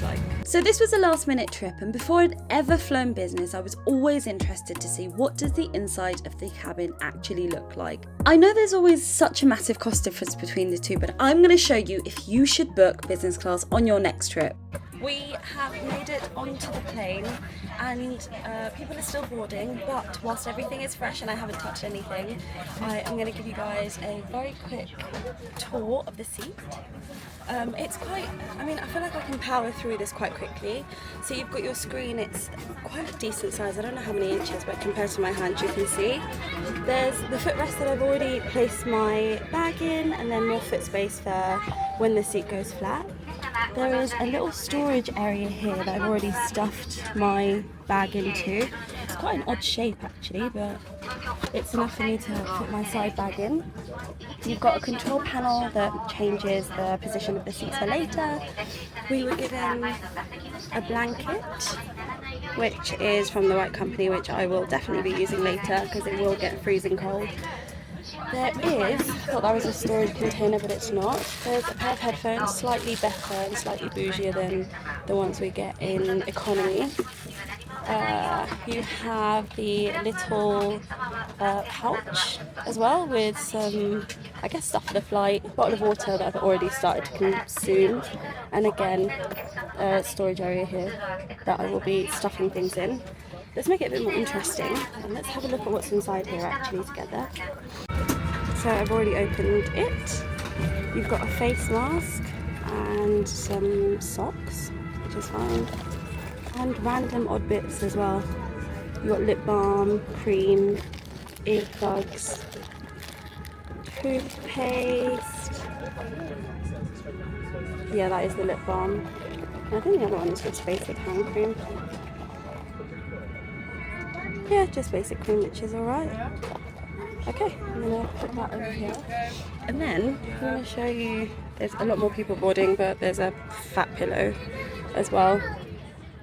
looks like. So this was a last minute trip, and before I'd ever flown business, I was always interested to see what does the inside of the cabin actually look like. I know there's always such a massive cost difference between the two, but I'm going to show you if you should book business class on your next trip. We have made it onto the plane, and people are still boarding, but whilst everything is fresh and I haven't touched anything, I am going to give you guys a very quick tour of the seat. It's quite, I feel like I can power through this quite quickly. So you've got your screen, it's quite a decent size, I don't know how many inches, but compared to my hand you can see. There's the footrest that I've already placed my bag in, and then more foot space for when the seat goes flat. There is a little storage area here that I've already stuffed my bag into. It's quite an odd shape actually, but it's enough for me to put my side bag in. You've got a control panel that changes the position of the seats for later. We were given a blanket, which is from the right company, which I will definitely be using later because it will get freezing cold. There is, I thought that was a storage container, but it's not. There's a pair of headphones, slightly better and slightly bougier than the ones we get in economy. You have the little pouch as well with some, I guess, stuff for the flight, a bottle of water that I've already started to consume, and again, a storage area here that I will be stuffing things in. Let's make it a bit more interesting, and let's have a look at what's inside here actually together. So I've already opened it. You've got a face mask and some socks, which is fine, and random odd bits as well. You've got lip balm, cream, earplugs, toothpaste. Yeah, that is the lip balm. And I think the other one is just basic hand cream. Yeah, just basic cream, which is alright. Okay, I'm going to put that over here. And then I'm going to show you, there's a lot more people boarding, but there's a fat pillow as well.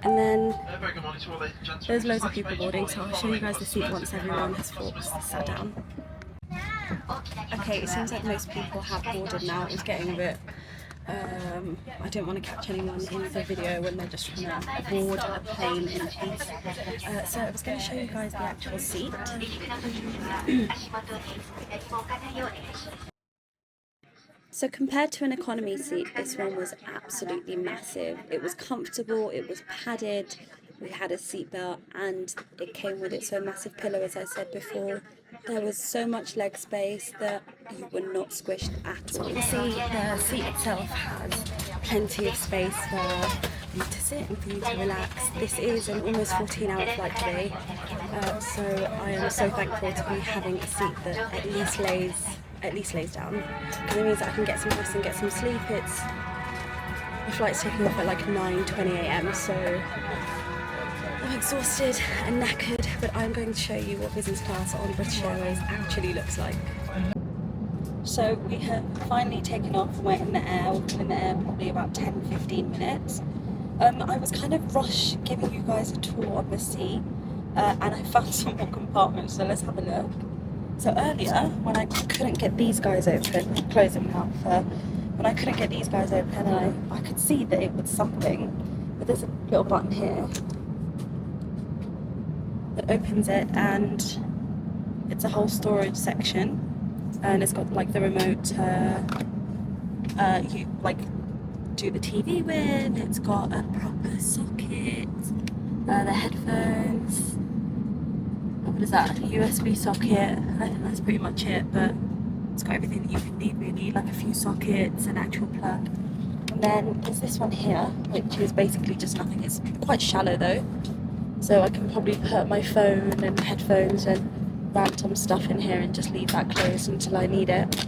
And then there's loads of people boarding, so I'll show you guys the seat once everyone has sat down. Okay, it seems like most people have boarded now. It's getting a bit... I don't want to catch anyone in the video when they're just trying to board a plane in peace. So I was going to show you guys the actual seat. So compared to an economy seat, this one was absolutely massive. It was comfortable, it was padded, we had a seatbelt, and it came with its own massive pillow, as I said before. There was so much leg space that you were not squished at all. You see, the seat itself has plenty of space for you to sit and for you to relax. This is an almost 14-hour flight today, so I am so thankful to be having a seat that at least lays down, because it means that I can get some rest and get some sleep. The flight's taking off at like 9:20 AM, so I'm exhausted and knackered, but I'm going to show you what business class on British Airways actually looks like. So we have finally taken off and we're in the air. We've been in the air probably about 10-15 minutes. I was kind of rushed giving you guys a tour of the seat, and I found some more compartments, so let's have a look. So earlier, when I couldn't get these guys open, close them now, when I couldn't get these guys open, I could see that it was something, but there's a little button here that opens it, and it's a whole storage section, and it's got like the remote you like do the TV with. It's got a proper socket, the headphones, what is that, a USB socket. I think that's pretty much it, but it's got everything that you can need really, like a few sockets, an actual plug. And then there's this one here, which is basically just nothing. It's quite shallow though, so I can probably put my phone and headphones and random stuff in here and just leave that closed until I need it.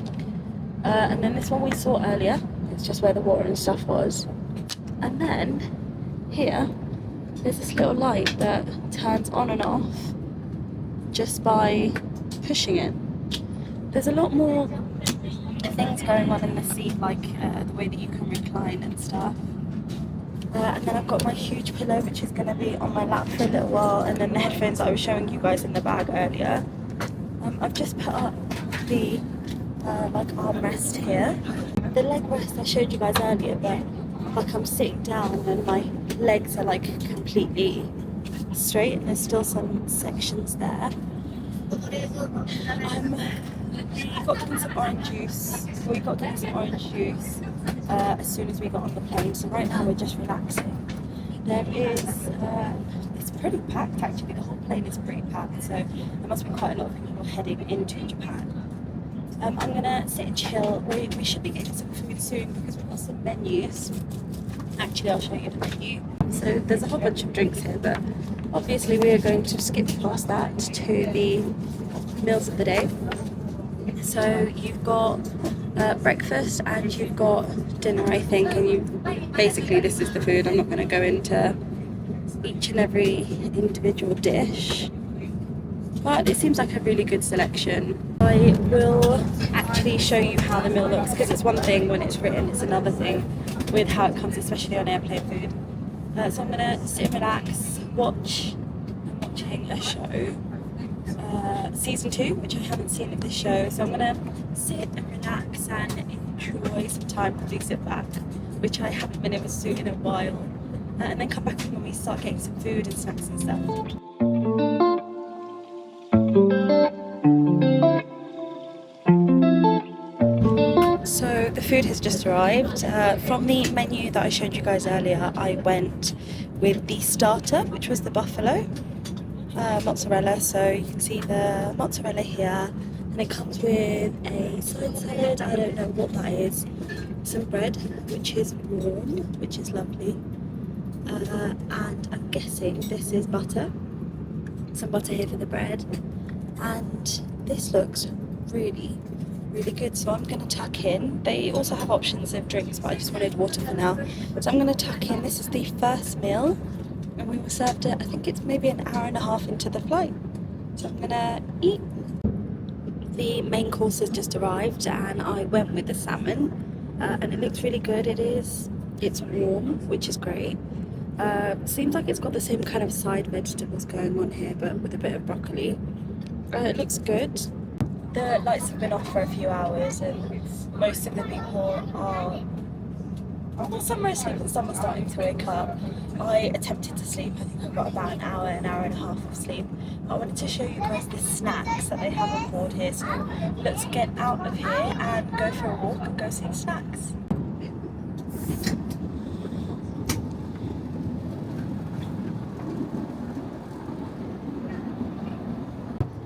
And then this one we saw earlier, it's just where the water and stuff was. And then here, there's this little light that turns on and off just by pushing it. There's a lot more things going on in the seat, like the way that you can recline and stuff. And then I've got my huge pillow, which is going to be on my lap for a little while, and then the headphones that I was showing you guys in the bag earlier. I've just put up the like armrest here. The leg rest I showed you guys earlier, but like I'm sitting down and my legs are like completely straight, and there's still some sections there. We got given some orange juice as soon as we got on the plane, so right now we're just relaxing. There is, it's pretty packed actually, the whole plane is pretty packed, so there must be quite a lot of people heading into Japan. I'm gonna sit and chill. We should be getting some food soon because we've got some menus. Actually, I'll show you the menu. So there's a whole bunch of drinks here, but obviously we are going to skip past that to the meals of the day. So you've got breakfast and you've got dinner, I think, and basically this is the food. I'm not going to go into each and every individual dish, but it seems like a really good selection. I will actually show you how the meal looks, because it's one thing when it's written, it's another thing with how it comes, especially on airplane food. So I'm going to sit and relax, watching a show, season 2, which I haven't seen of this show, so I'm going to sit and relax and enjoy some time, probably sit back, which I haven't been able to do in a while, and then come back when we start getting some food and snacks and stuff. So the food has just arrived. From the menu that I showed you guys earlier, I went with the starter, which was the buffalo mozzarella. So you can see the mozzarella here, and it comes with a side salad. I don't know what that is. Some bread, which is warm, which is lovely. And I'm guessing this is butter. Some butter here for the bread. And this looks really good, so I'm going to tuck in. They also have options of drinks, but I just wanted water for now, so I'm going to tuck in. This is the first meal, and we were served it, I think it's maybe an hour and a half into the flight, so I'm going to eat. The main course has just arrived, and I went with the salmon, and it looks really good. It's warm, which is great. Seems like it's got the same kind of side vegetables going on here, but with a bit of broccoli. It looks good. The lights have been off for a few hours, and most of the people are, well, some are asleep and some are starting to wake up. I attempted to sleep. I think I got about an hour and a half of sleep. I wanted to show you guys the snacks that they have on board here, so let's get out of here and go for a walk and go see the snacks.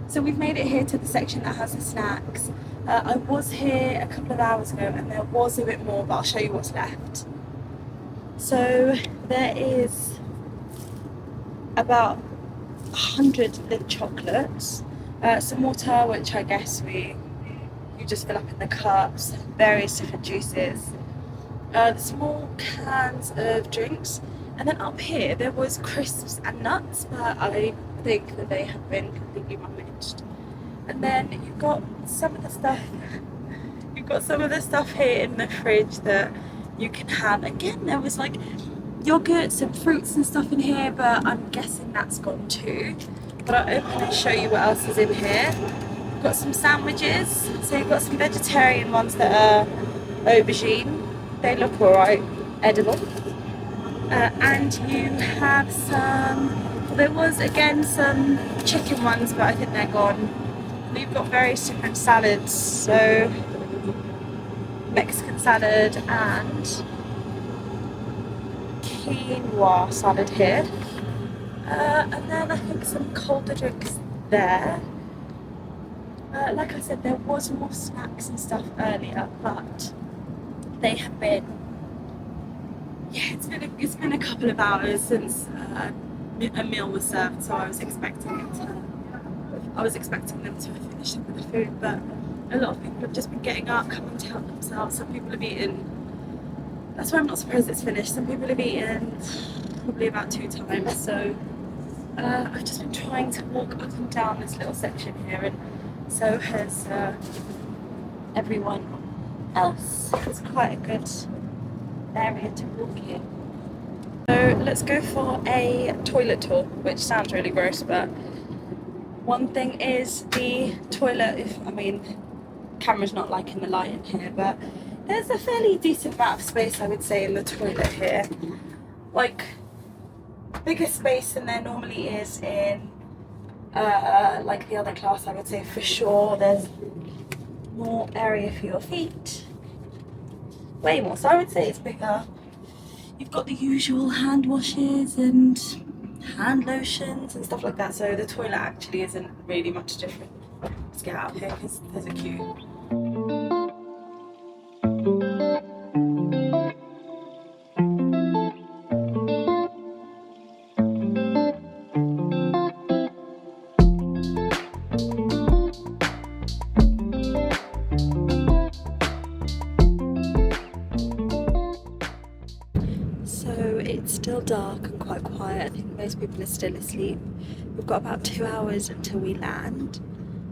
So we've made it here to the section that has the snacks. I was here a couple of hours ago and there was a bit more, but I'll show you what's left. So there is about 100 Lindt chocolates, some water, which I guess you just fill up in the cups, various different juices, the small cans of drinks, and then up here there was crisps and nuts, but I think that they have been completely rummaged. And then you've got some of the stuff here in the fridge that you can have. Again, there was like yogurts and fruits and stuff in here, but I'm guessing that's gone too. But I'll open and show you what else is in here. We've got some sandwiches. So you've got some vegetarian ones that are aubergine. They look alright, edible. And you have some, there was again some chicken ones, but I think they're gone. We've got various different salads, so Mexican salad and quinoa salad here. And then I think some colder drinks there. Like I said, there was more snacks and stuff earlier, but they have been, yeah, it's been a couple of hours since a meal was served, so I was expecting them to have finished up with the food, but a lot of people have just been getting up, coming to help themselves. Some people have eaten, that's why I'm not surprised it's finished. Some people have eaten probably about 2 times, so I've just been trying to walk up and down this little section here, and so has everyone else. It's quite a good area to walk in. So let's go for a toilet tour, which sounds really gross, but one thing is the toilet, camera's not liking the light in here, but There's a fairly decent amount of space, I would say, in the toilet here. Like, bigger space than there normally is in like the other class, I would say for sure. There's more area for your feet, way more. So I would say it's bigger. You've got the usual hand washes and hand lotions and stuff like that. So the toilet actually isn't really much different. Let's get out of here because there's a queue. It's still dark and quite quiet. I think most people are still asleep. We've got about 2 hours until we land,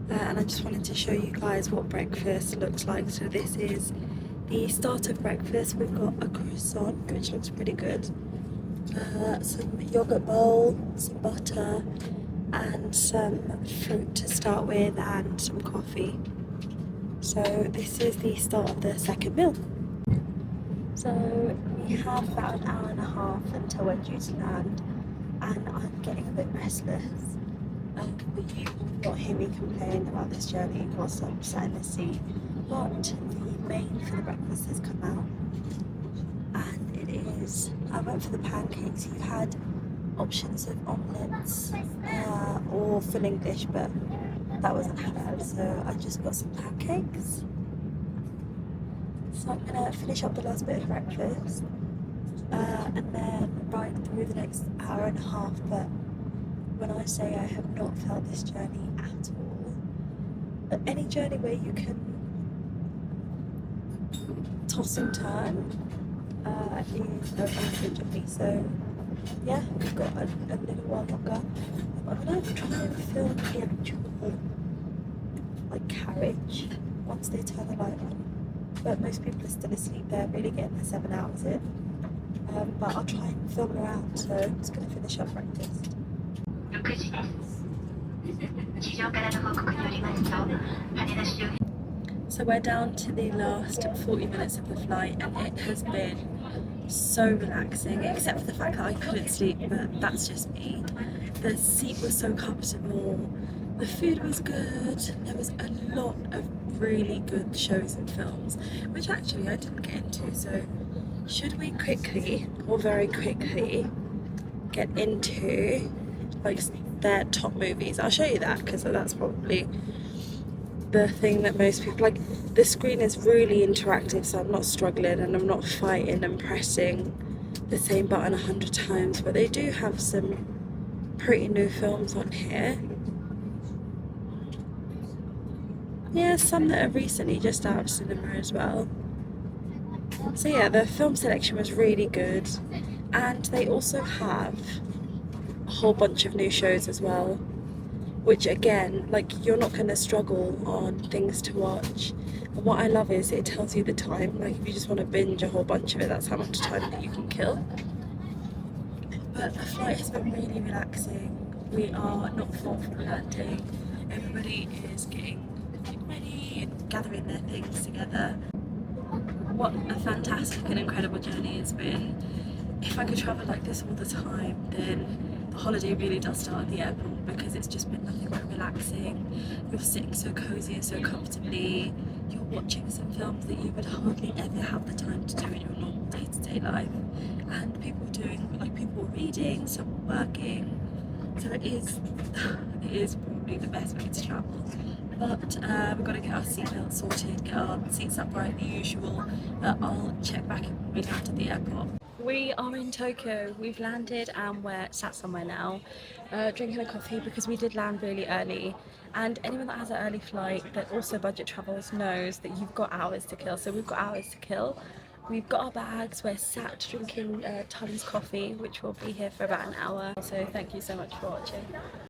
and I just wanted to show you guys what breakfast looks like. So this is the starter breakfast. We've got a croissant, which looks pretty good, some yogurt bowl, some butter, and some fruit to start with, and some coffee. So this is the start of the second meal. So we have about an hour and a half until we're due to land, and I'm getting a bit restless. You will not hear me complain about this journey whilst I'm sat in the seat, but the main for the breakfast has come out, and it is, I went for the pancakes. You had options of omelettes or full English, but that wasn't halal, so I just got some pancakes. So I'm going to finish up the last bit of breakfast and then ride through the next hour and a half. But when I say I have not felt this journey at all, but any journey where you can toss and turn is a very good journey. So yeah, we've got a little while longer. I'm going to try and film the actual carriage once they turn the light on. But most people are still asleep. They're really getting their 7 hours in. But I'll try and film around, so I'm just going to finish up breakfast. So we're down to the last 40 minutes of the flight, and it has been so relaxing, except for the fact that I couldn't sleep, but that's just me. The seat was so comfortable, the food was good, there was a lot of really good shows and films, which actually I didn't get into. So should we quickly, or very quickly, get into their top movies? I'll show you that, because that's probably the thing that most people like. The screen is really interactive, so I'm not struggling and I'm not fighting and pressing the same button 100 times, but they do have some pretty new films on here. Yeah, some that are recently just out of cinema as well. So yeah, the film selection was really good, and they also have a whole bunch of new shows as well, which again, you're not going to struggle on things to watch. And what I love is it tells you the time. If you just want to binge a whole bunch of it, that's how much time that you can kill. But the flight has been really relaxing. We are not far from landing. Everybody is getting ready and gathering their things together. What a fantastic and incredible journey it's been. If I could travel like this all the time, then the holiday really does start at the airport, because it's just been nothing but relaxing. You're sitting so cozy and so comfortably. You're watching some films that you would hardly ever have the time to do in your normal day-to-day life. And people are reading, some working. So it is probably the best way to travel. But we've got to get our seatbelts sorted, get our seats upright, the usual. I'll check back in when we land at the airport. We are in Tokyo. We've landed and we're sat somewhere now, drinking a coffee, because we did land really early. And anyone that has an early flight that also budget travels knows that you've got hours to kill. So we've got hours to kill. We've got our bags, we're sat drinking Tully's coffee, which will be here for about an hour. So thank you so much for watching.